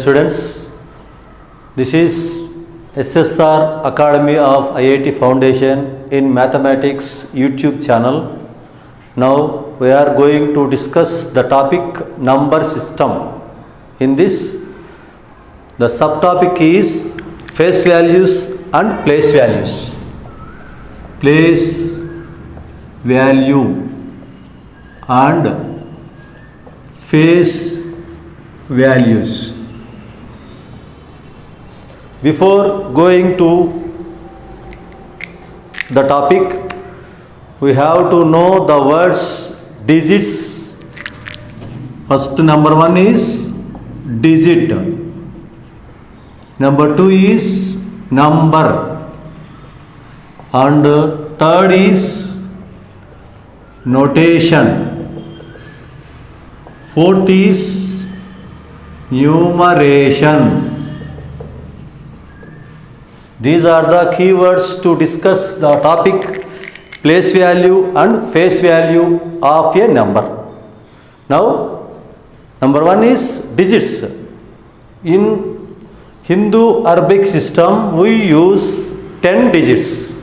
students, this is SSR Academy of IIT Foundation in Mathematics YouTube channel. Now we are going to discuss the topic number system. In this, the subtopic is face values and place values. Place value and face values. Before going to the topic, we have to know the words digits. First, number one is digit, number two is number, and third is notation, fourth is numeration. These are the keywords to discuss the topic place value and face value of a number. Now, number one is digits. In Hindu Arabic system, we use 10 digits.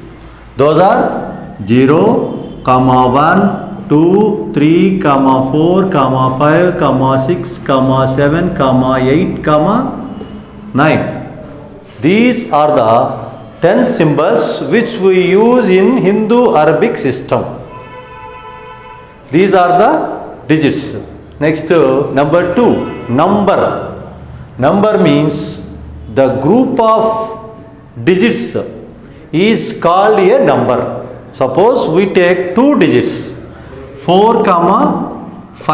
Those are 0, 1, 2, 3, 4, 5, 6, 7, 8, 9. These are the 10 symbols which we use in Hindu Arabic system. These are the digits. Next, number two, number. Number means the group of digits is called a number. Suppose we take two digits, 4, 5.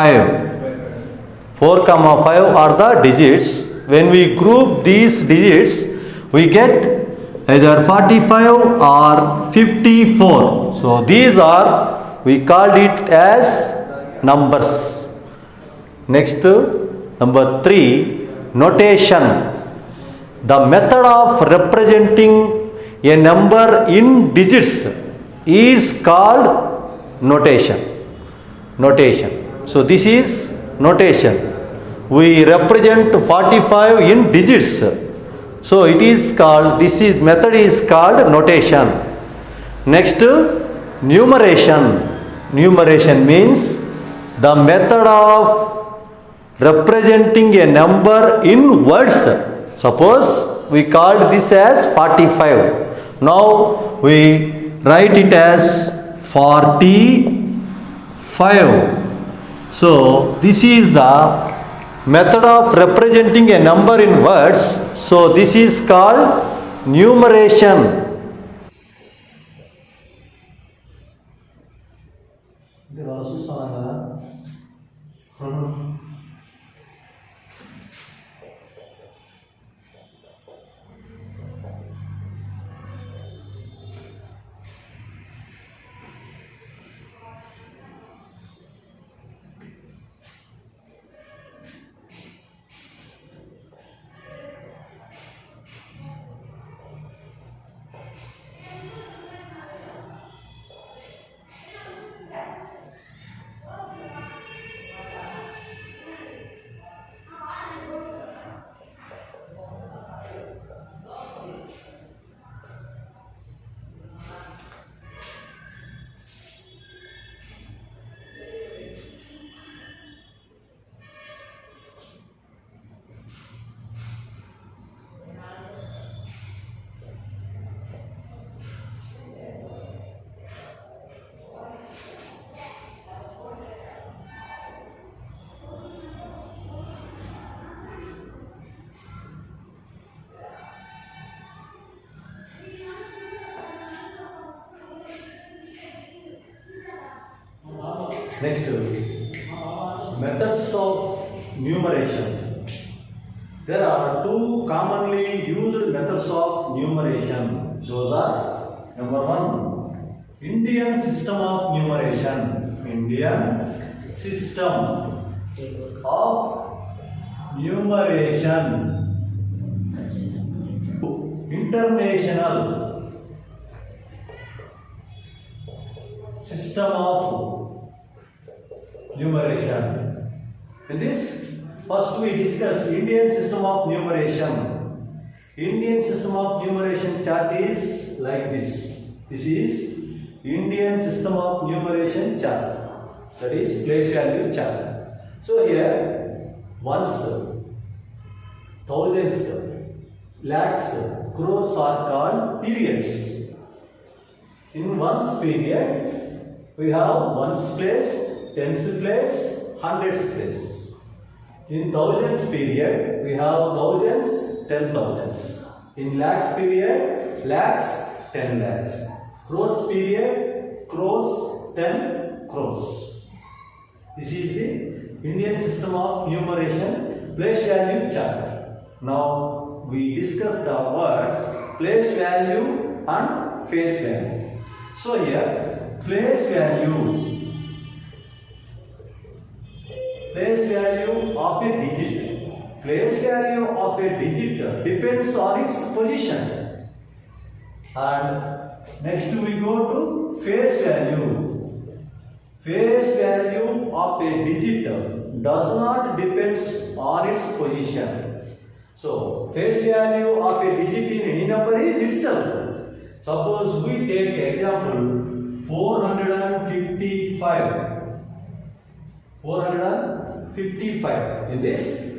4, 5 are the digits. When we group these digits, we get either 45 or 54. So these are, we called it as numbers. Next, number 3, notation. The method of representing a number in digits is called notation. Notation. So this is notation. We represent 45 in digits. So it is called, method is called notation. Next, numeration. Numeration means the method of representing a number in words. Suppose we called this as 45. Now we write it as 45. So this is the method of representing a number in words. So this is called numeration. Next, methods of numeration. There are two commonly used methods of numeration. Those are, number one, Indian system of numeration. Indian system of numeration. International system of numeration. In this, first we discuss Indian system of numeration. Indian system of numeration chart is like this. This is Indian system of numeration chart. That is place value chart. So here ones, thousands, lakhs, crores are called periods. In ones period, we have ones place, tens place, hundreds place. In thousands period, we have thousands, 10,000s. In lakhs period, lakhs, 10 lakhs. Crores period, crores, 10 crores. This is the Indian system of numeration place value chart. Now we discuss the words place value and face value. So here place value of a digit. Place value of a digit depends on its position. And next we go to face value. Face value of a digit does not depend on its position. So face value of a digit in any number is itself. Suppose we take example 455. 455. In this,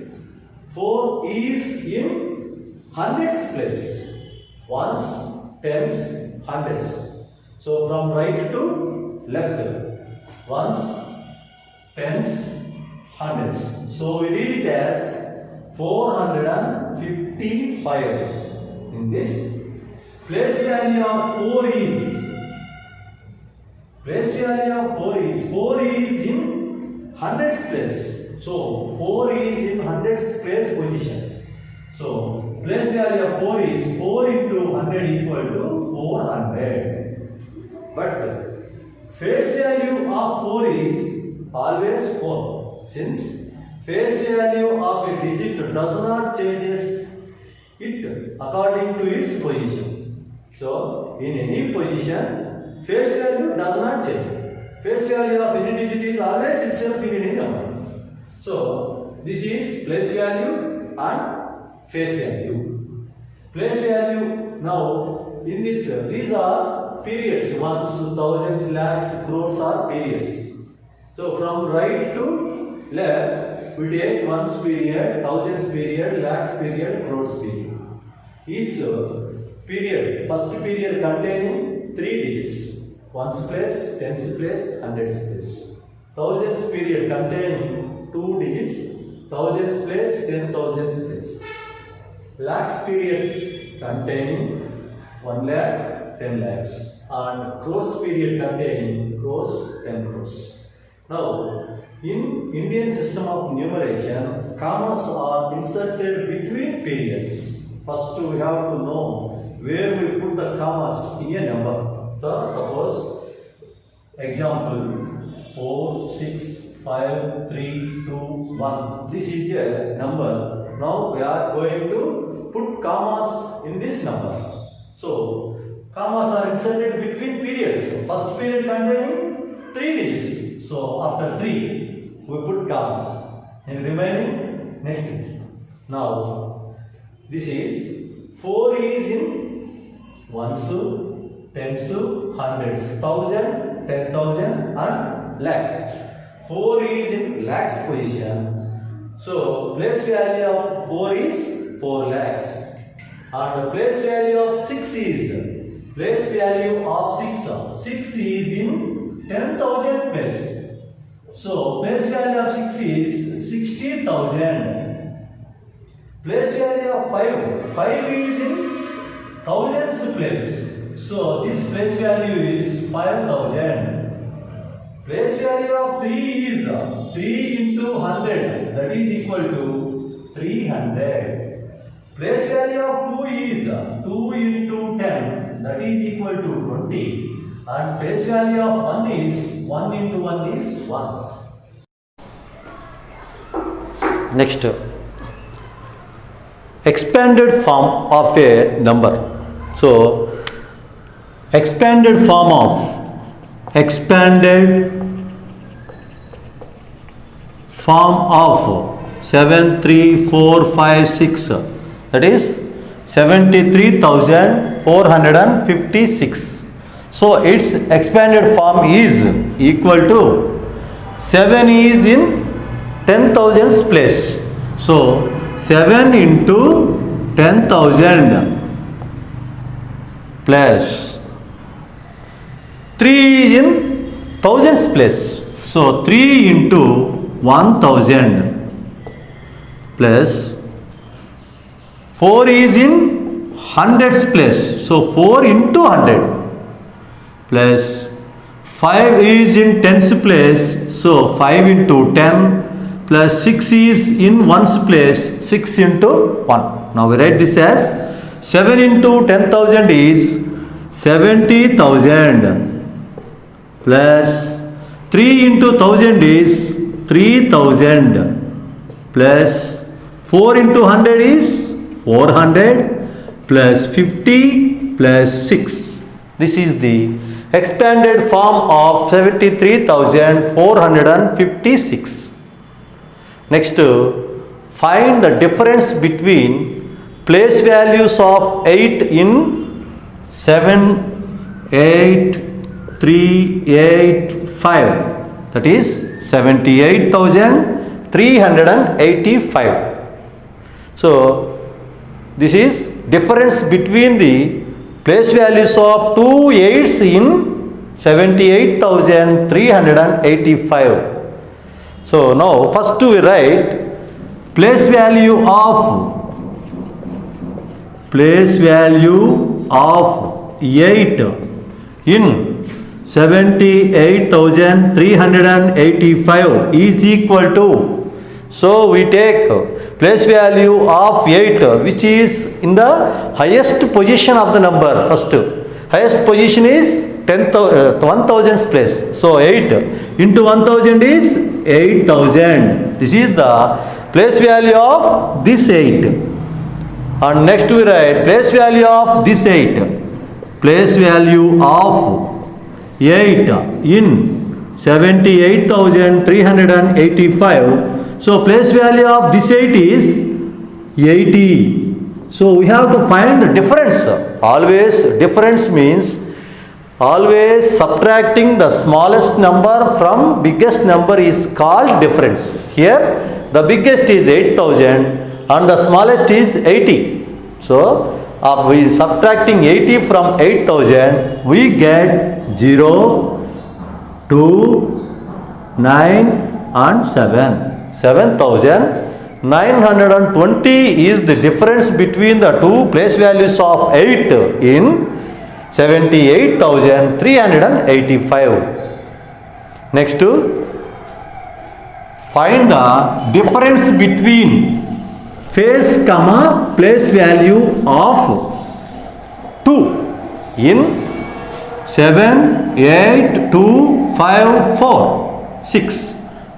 4 is in hundreds place. Ones, tens, hundreds. So from right to left. Ones, tens, hundreds. So we read it as 455. In this, place value of 4 is 4 is in hundreds place. So 4 is in hundreds place position. So place value of 4 is 4 into 100 equal to 400. But face value of 4 is always 4. Since face value of a digit does not changes it according to its position. So in any position, face value does not change. Face value of any digit is always itself in any number. So this is place value and face value. Place value now in this these are periods. Ones, thousands, lakhs, crores are periods. So from right to left we take ones period, thousands period, lakhs period, crores period. Each period, first period containing 3 digits. Ones place, tens place, hundreds place. Thousands period containing 2 digits. Thousands place, 10,000s place. Lakhs periods containing 1 lakh, 10 lakhs. And crores period containing crores, 10 crores. Now, in Indian system of numeration, commas are inserted between periods. First, we have to know where we put the commas in a number. So, suppose example 4, 6, 5, 3, 2, 1. This is a number. Now we are going to put commas in this number. So commas are inserted between periods. First period containing 3 digits. So after 3 we put commas. And remaining next is. Now this is 4 is in ones, tens, hundreds, 1,000, 10,000 and lakh. 4 is in lakhs position. So place value of 4 is 4 lakhs. And place value of 6 is place value of 6 is in 10,000 place. So place value of 6 is 60,000. Place value of 5 is in thousands place. So this place value is 5,000. Place value of 3 is 3 into 100, that is equal to 300. Place value of 2 is 2 into 10, that is equal to 20. And place value of 1 is 1 into 1 is 1. Next, expanded form of a number. So, expanded form of 7, 3, 4, 5, 6. That is 73,456. So its expanded form is equal to 7 is in 10,000's place. So 7 into 10,000 plus 3 is in thousands place. So 3 into 1,000 plus 4 is in hundreds place. So 4 into 100 plus 5 is in tens place. So 5 into 10 plus 6 is in ones place. 6 into 1. Now we write this as 7 into 10,000 is 70,000 plus 3 into 1000 is 3,000 plus 4 into 100 is 400 plus 50 plus 6. This is the expanded form of 73,456. Next, find the difference between place values of 8 in 7, 8, 3, 8, 5. That is 78,385. So this is difference between the place values of 2 8s in 78,385. So now first we write place value of 8 in 78,385 is equal to, so we take place value of 8 which is in the highest position of the number. First highest position is 1,000's place. So 8 into 1,000 is 8,000. This is the place value of this 8. And next we write place value of this 8. Place value of 8 in 78,385. So place value of this 8 is 80. So we have to find the difference. Always difference means always subtracting the smallest number from biggest number is called difference. Here the biggest is 8,000 and the smallest is 80. So we subtracting 80 from 8,000, we get 0, 2, 9 and 7. 7,920 is the difference between the two place values of 8 in 78,385. Next, find the difference between face comma place value of 2 in 7, 8, 2, 5, 4, 6.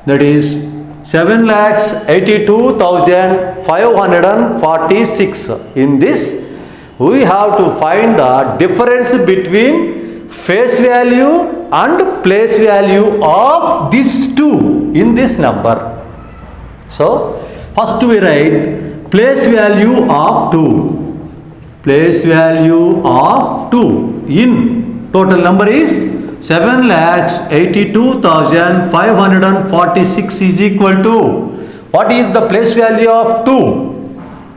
That is 7,82,546. In this, we have to find the difference between face value and place value of these two in this number. So, first we write place value of 2. Place value of 2 in total number is 7,82,546 is equal to, what is the place value of 2?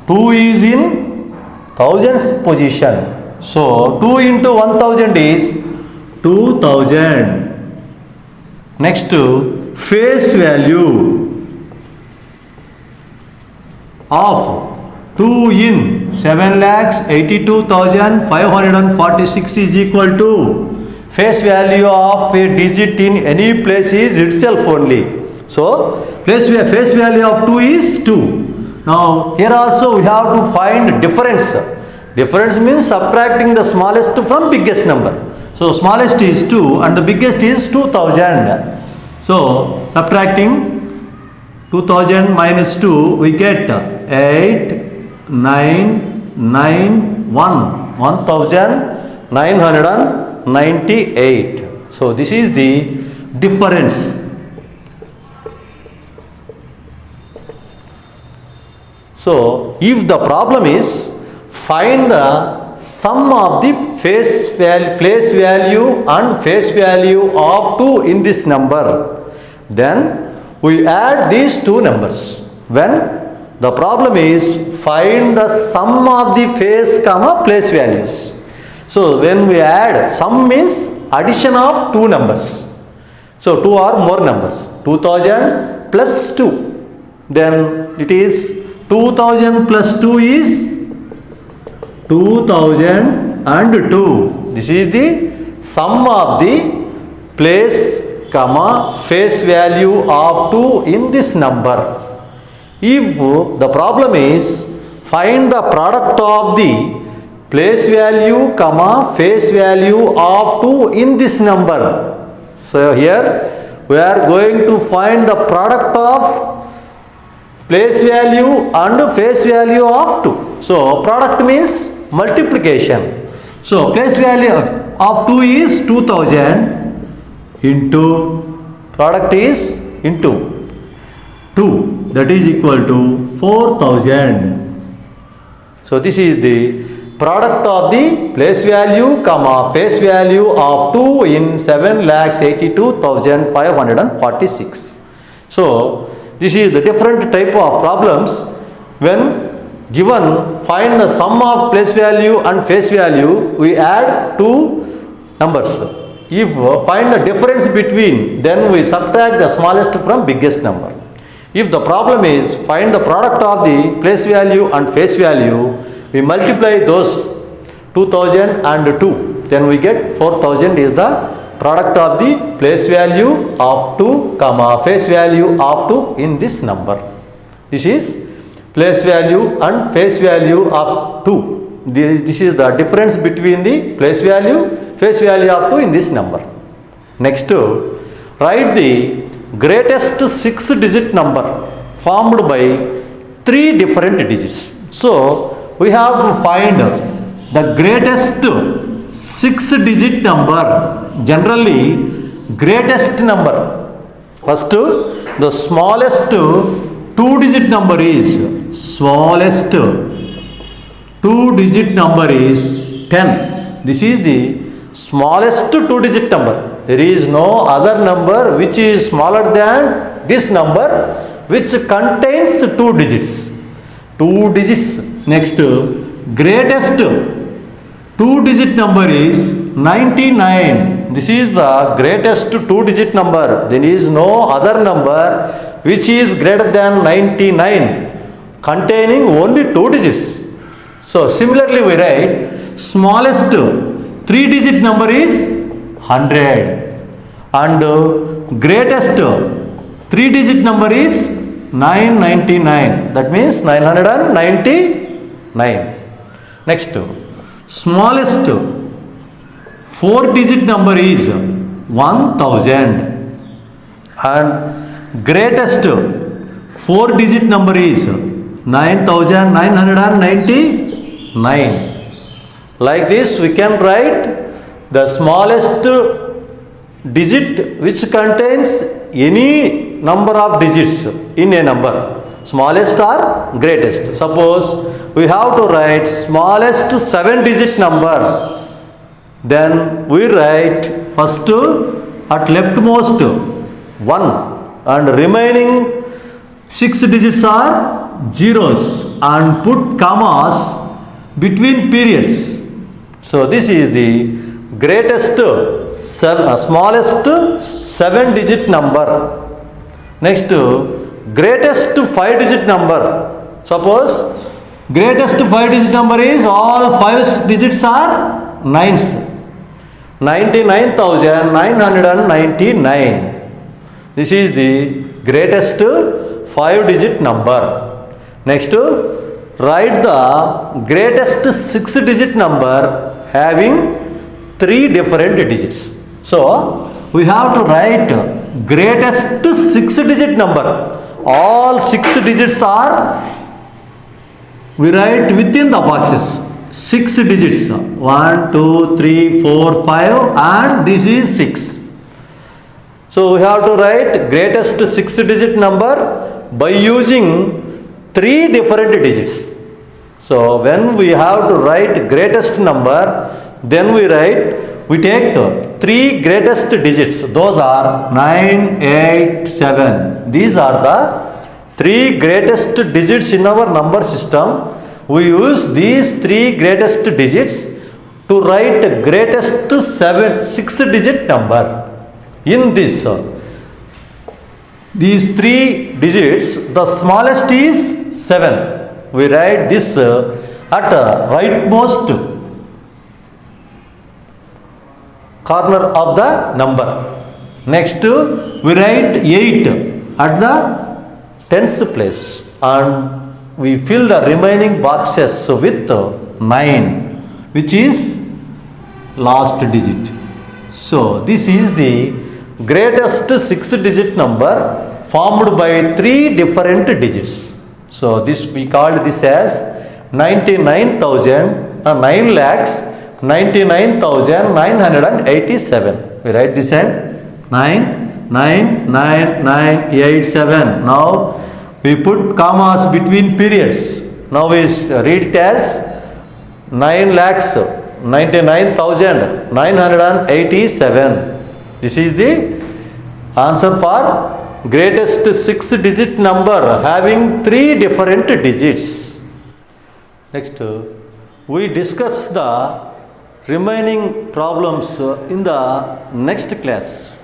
2 is in thousands position. So 2 into 1000 is 2000. Next, face value of 2 in 7,82,546 is equal to face value of a digit in any place is itself only. So face value of 2 is 2. Now here also we have to find difference. Difference means subtracting the smallest from biggest number. So smallest is 2 and the biggest is 2000. So subtracting 2000 minus 2, we get 1998. So this is the difference. So if the problem is find the sum of the place value and face value of 2 in this number, then we add these two numbers. When the problem is find the sum of the place values. So when we add, sum means addition of two numbers. So 2 or more numbers. 2000 plus 2. Then it is 2000 plus 2 is 2002. This is the sum of the place, face value of 2 in this number. If the problem is find the product of the place value, face value of 2 in this number. So here we are going to find the product of place value and face value of 2. So product means multiplication. So place value of 2 is 2000 into product is into 2, that is equal to 4000. So this is the product of the place value, face value of 2 in 7,82,546. So this is the different type of problems. When given find the sum of place value and face value, we add two numbers. If find the difference between, then we subtract the smallest from biggest number. If the problem is find the product of the place value and face value, we multiply those 2000 and 2, then we get 4000 is the product of the place value of 2, face value of 2 in this number. This is place value and face value of 2. This is the difference between the place value, face value of 2 in this number. Next, write the greatest 6-digit number formed by 3 different digits. So we have to find the greatest 6-digit number. Generally, greatest number. First, the smallest 2-digit number is smallest 2-digit number is 10. This is the smallest 2-digit number. There is no other number which is smaller than this number, which contains 2 digits. 2 digits. Next, greatest 2-digit number is 99. This is the greatest 2-digit number. There is no other number which is greater than 99, containing only 2 digits. So similarly we write smallest 3-digit number is 100 and greatest 3-digit number is 999. That means 999. Next, smallest 4-digit number is 1000 and greatest 4-digit number is 9999. Like this we can write the smallest digit which contains any number of digits in a number, smallest or greatest. Suppose we have to write smallest 7-digit number, then we write first at leftmost 1 and remaining 6 digits are zeros and put commas between periods. So this is the greatest smallest 7-digit number. Next, greatest 5-digit number. Suppose greatest 5-digit number is all 5 digits are 9s. 99,999. This is the greatest 5-digit number. Next, write the greatest 6-digit number having 3 different digits. So we have to write greatest 6-digit number. All 6 digits are, we write within the boxes. 6 digits, 1, 2, 3, 4, 5 and this is 6. So we have to write greatest 6-digit number by using three different digits. So when we have to write greatest number, then we take three greatest digits. Those are 9, 8, 7. These are the three greatest digits in our number system. We use these three greatest digits to write greatest 6-digit number. In this, these three digits, the smallest is 7. We write this at rightmost corner of the number. Next, we write 8 at the 10th place, and we fill the remaining boxes with 9, which is last digit. So this is the greatest 6-digit number formed by three different digits. So this we called this as 9,99,987. We write this as 9,9,9,987. Now we put commas between periods. Now we read it as 9,99,987. This is the answer for greatest 6-digit number having three different digits. Next, we discuss the remaining problems in the next class.